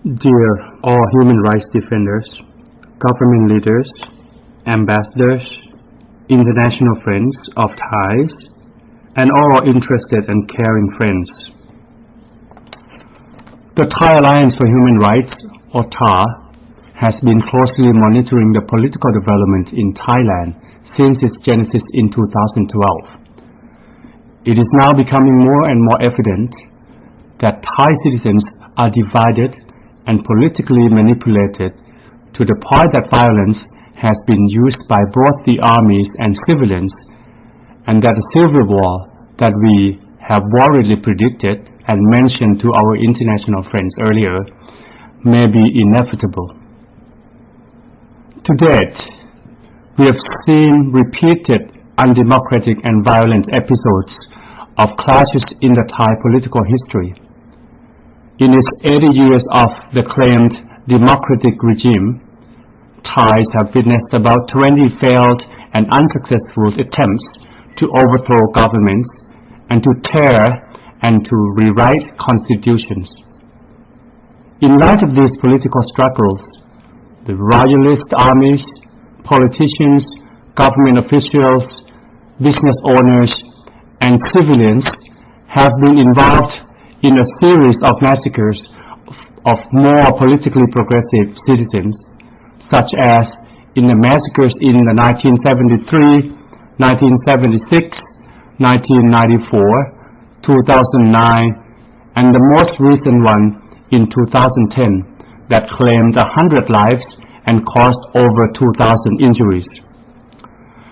Dear all human rights defenders, government leaders, ambassadors, international friends of Thais, and all interested and caring friends. The Thai Alliance for Human Rights, or THA, has been closely monitoring the political development in Thailand since its genesis in 2012. It is now becoming more and more evident that Thai citizens are divided and politically manipulated to the point that violence has been used by both the armies and civilians, and that the civil war that we have worriedly predicted and mentioned to our international friends earlier may be inevitable. To date, we have seen repeated undemocratic and violent episodes of clashes in the Thai political history. In its 80 years of the claimed democratic regime, Thais have witnessed about 20 failed and unsuccessful attempts to overthrow governments and to tear and to rewrite constitutions. In light of these political struggles, the royalist armies, politicians, government officials, business owners, and civilians have been involved in a series of massacres of more politically progressive citizens, such as in the massacres in the 1973, 1976, 1994, 2009, and the most recent one in 2010 that claimed 100 lives and caused over 2,000 injuries.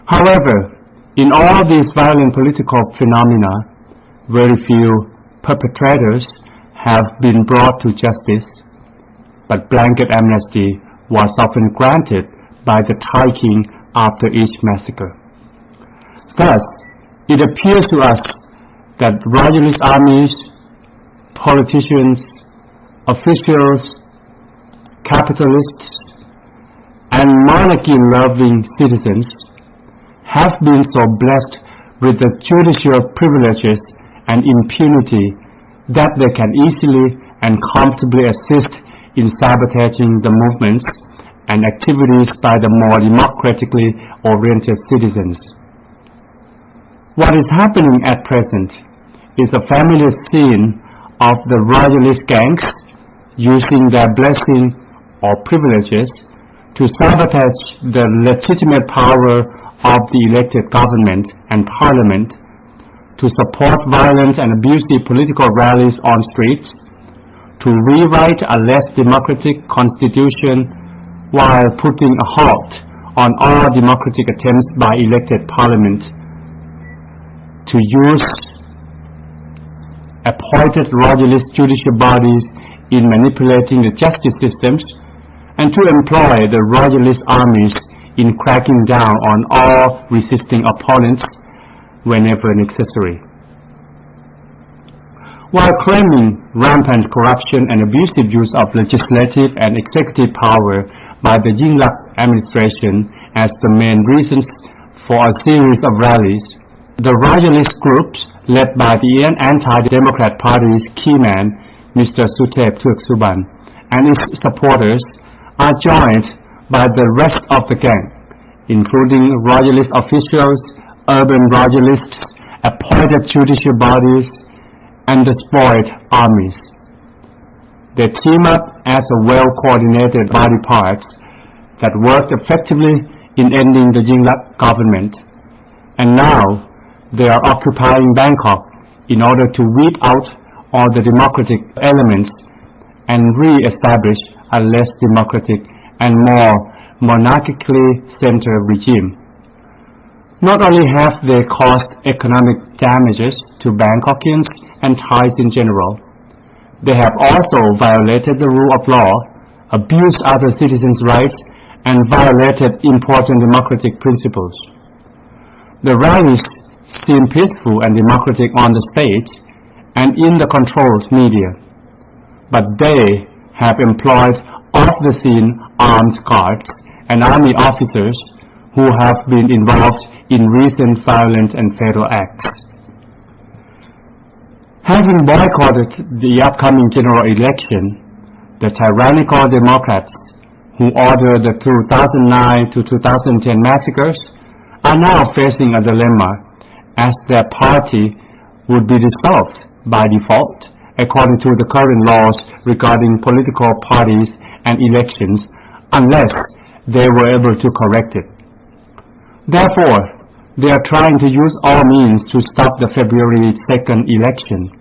However, in all these violent political phenomena, very few perpetrators have been brought to justice, but blanket amnesty was often granted by the Thai king after each massacre. Thus, it appears to us that royalist armies, politicians, officials, capitalists, and monarchy-loving citizens have been so blessed with the judicial privileges and impunity that they can easily and comfortably assist in sabotaging the movements and activities by the more democratically oriented citizens. What is happening at present is a familiar scene of the royalist gangs using their blessing or privileges to sabotage the legitimate power of the elected government and parliament, to support violent and abusive political rallies on streets, to rewrite a less democratic constitution while putting a halt on all democratic attempts by elected parliament, to use appointed royalist judicial bodies in manipulating the justice systems, and to employ the royalist armies in cracking down on all resisting opponents whenever necessary. While claiming rampant corruption and abusive use of legislative and executive power by the Yingluck administration as the main reasons for a series of rallies, the royalist groups led by the anti-democrat party's key man, Mr. Suthep Thueksuban, and its supporters are joined by the rest of the gang, including royalist officials, urban royalists, appointed judicial bodies, and the spoiled armies. They team up as a well-coordinated body parts that worked effectively in ending the Yingluck government, and now they are occupying Bangkok in order to weed out all the democratic elements and re-establish a less democratic and more monarchically centered regime. Not only have they caused economic damages to Bangkokians and Thais in general, they have also violated the rule of law, abused other citizens' rights, and violated important democratic principles. The rallies seem peaceful and democratic on the stage and in the controlled media, but they have employed off-the-scene armed guards and army officers who have been involved in recent violent and fatal acts. Having boycotted the upcoming general election, The tyrannical Democrats who ordered the 2009 to 2010 massacres are now facing a dilemma as their party would be dissolved by default according to the current laws regarding political parties and elections unless they were able to correct it. Therefore, they are trying to use all means to stop the February 2nd election.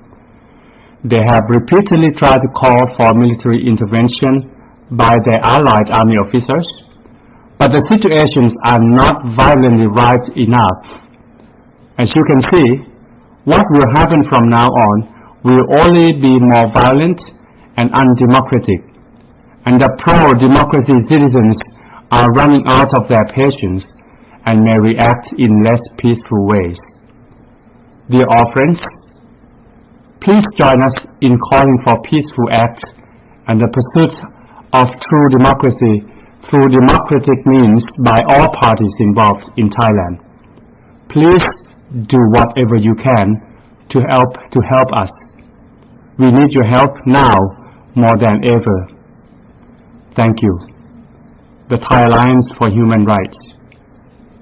They have repeatedly tried to call for military intervention by their allied army officers, but the situations are not violently ripe enough. As you can see, what will happen from now on will only be more violent and undemocratic, and the pro-democracy citizens are running out of their patience and may react in less peaceful ways. Dear all friends, please join us in calling for peaceful acts and the pursuit of true democracy through democratic means by all parties involved in Thailand. Please do whatever you can to help us. We need your help now more than ever. Thank you. The Thai Alliance for Human Rights.